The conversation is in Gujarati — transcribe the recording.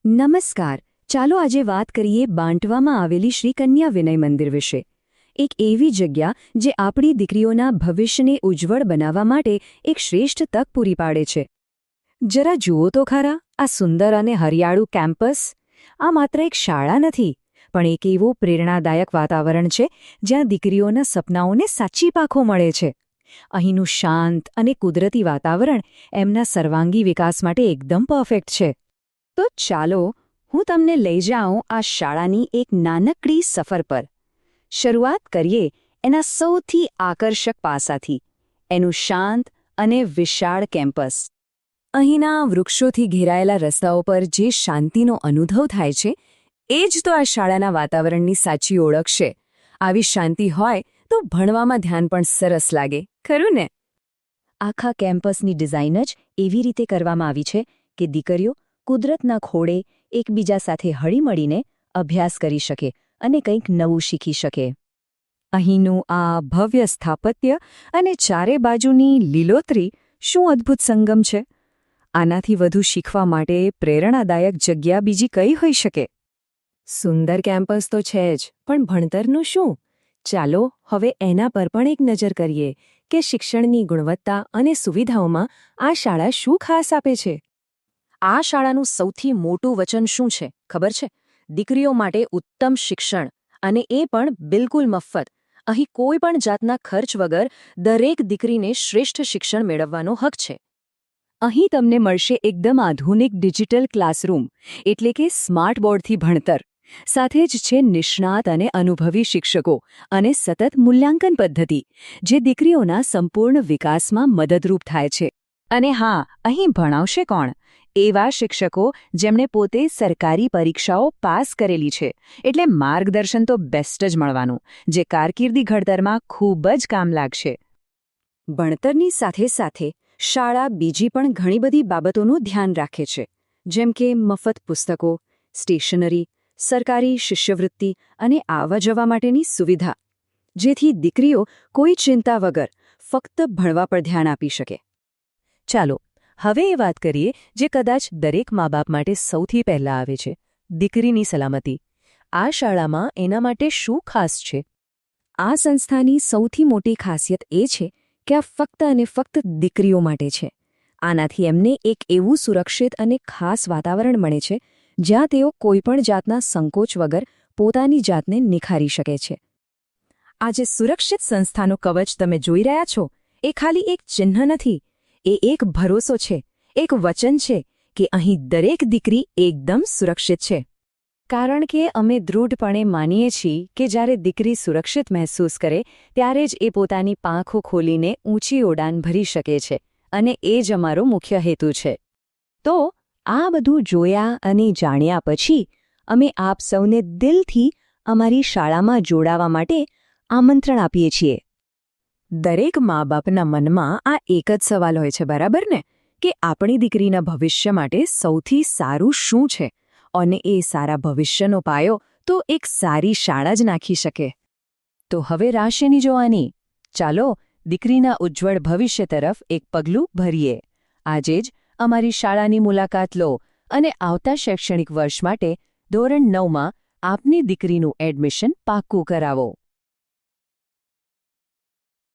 નમસ્કાર. ચાલો આજે વાત કરીએ બાંટવામાં આવેલી શ્રી કન્યા વિનય મંદિર વિશે. એક એવી જગ્યા જે આપણી દીકરીઓના ભવિષ્યને ઉજ્જવળ બનાવવા માટે એક શ્રેષ્ઠ તક પૂરી પાડે છે. જરા જુઓ તો ખરા આ સુંદર અને હરિયાળું કેમ્પસ. આ માત્ર એક શાળા નથી, પણ એક એવું પ્રેરણાદાયક વાતાવરણ છે જ્યાં દીકરીઓના સપનાઓને સાચી પાંખો મળે છે. અહીંનું શાંત અને કુદરતી વાતાવરણ એમના સર્વાંગી વિકાસ માટે એકદમ પરફેક્ટ છે. તો ચાલો હું તમને લઈ જાઉં આ શાળાની એક નાનકડી સફર પર. શરૂઆત કરીએ એના સૌથી આકર્ષક પાસાથી, એનું શાંત અને વિશાળ કેમ્પસ. અહીંના વૃક્ષોથી ઘેરાયેલા રસ્તાઓ પર જે શાંતિનો અનુભવ થાય છે, એ જ તો આ શાળાના વાતાવરણની સાચી ઓળખ છે. આવી શાંતિ હોય તો ભણવામાં ધ્યાન પણ સરસ લાગે, ખરું ને? આખા કેમ્પસની ડિઝાઇન જ એવી રીતે કરવામાં આવી છે કે દીકરીઓ કુદરતના ખોળે એકબીજા સાથે હળીમળીને અભ્યાસ કરી શકે અને કંઈક નવું શીખી શકે. અહીંનું આ ભવ્ય સ્થાપત્ય અને ચારે બાજુની લીલોતરી શું અદ્ભુત સંગમ છે! આનાથી વધુ શીખવા માટે પ્રેરણાદાયક જગ્યા બીજી કઈ હોઈ શકે? સુંદર કેમ્પસ તો છે જ, પણ ભણતરનું શું? ચાલો હવે એના પર પણ એક નજર કરીએ કે શિક્ષણની ગુણવત્તા અને સુવિધાઓમાં આ શાળા શું ખાસ આપે છે. આ શાળાનું સૌથી મોટું વચન શું છે ખબર છે? દીકરીઓ માટે ઉત્તમ શિક્ષણ, અને એ પણ બિલકુલ મફત. અહીં કોઈ પણ જાતના ખર્ચ વગર દરેક દીકરીને શ્રેષ્ઠ શિક્ષણ મેળવવાનો હક છે. અહીં તમને મળશે એકદમ આધુનિક ડિજિટલ ક્લાસરૂમ, એટલે કે સ્માર્ટ બોર્ડથી ભણતર. સાથે જ છે નિષ્ણાત અને અનુભવી શિક્ષકો અને સતત મૂલ્યાંકન પદ્ધતિ, જે દીકરીઓના સંપૂર્ણ વિકાસમાં મદદરૂપ થાય છે. અને હા, અહીં ભણાવશે કોણ? એવા શિક્ષકો જેમણે પોતે સરકારી પરીક્ષાઓ પાસ કરેલી છે, એટલે માર્ગદર્શન તો બેસ્ટ જ મળવાનું, જે કારકિર્દી ઘડતરમાં ખૂબ જ કામ લાગશે. ભણતરની સાથે સાથે શાળા બીજી પણ ઘણી બધી બાબતોનું ધ્યાન રાખે છે, જેમ કે મફત પુસ્તકો, સ્ટેશનરી, સરકારી શિષ્યવૃત્તિ અને આવવા જવા માટેની સુવિધા, જેથી દીકરીઓ કોઈ ચિંતા વગર ફક્ત ભણવા પર ધ્યાન આપી શકે. ચાલો હવે એ વાત કરીએ જે કદાચ દરેક મા બાપ માટે સૌથી પહેલાં આવે છે: દીકરીની સલામતી. આ શાળામાં એના માટે શું ખાસ છે? આ સંસ્થાની સૌથી મોટી ખાસિયત એ છે કે આ ફક્ત અને ફક્ત દીકરીઓ માટે છે. આનાથી એમને એક એવું સુરક્ષિત અને ખાસ વાતાવરણ મળે છે જ્યાં તેઓ કોઈપણ જાતના સંકોચ વગર પોતાની જાતને નિખારી શકે છે. આ જે સુરક્ષિત સંસ્થાનો કવચ તમે જોઈ રહ્યા છો, એ ખાલી એક ચિહ્ન નથી, એ એક ભરોસો છે, એક વચન છે કે અહીં દરેક દીકરી એકદમ સુરક્ષિત છે. કારણ કે અમે દૃઢપણે માનીએ છીએ કે જ્યારે દીકરી સુરક્ષિત મહેસૂસ કરે ત્યારે જ એ પોતાની પાંખો ખોલીને ઊંચી ઉડાન ભરી શકે છે, અને એ જ અમારો મુખ્ય હેતુ છે. તો આ બધું જોયા અને જાણ્યા પછી અમે આપ સૌને દિલથી અમારી શાળામાં જોડાવા માટે આમંત્રણ આપીએ છીએ. દરેક મા બાપના મનમાં આ એક જ સવાલ હોય છે, બરાબર ને? કે આપણી દીકરીના ભવિષ્ય માટે સૌથી સારું શું છે? અને એ સારા ભવિષ્યનો પાયો તો એક સારી શાળા જ નાખી શકે. તો હવે રાશિની જોવાની. ચાલો દીકરીના ઉજ્જવળ ભવિષ્ય તરફ એક પગલું ભરીએ. આજે જ અમારી શાળાની મુલાકાત લો અને આવતા શૈક્ષણિક વર્ષ માટે ધોરણ 9માં આપની દીકરીનું એડમિશન પાક્કું કરાવો.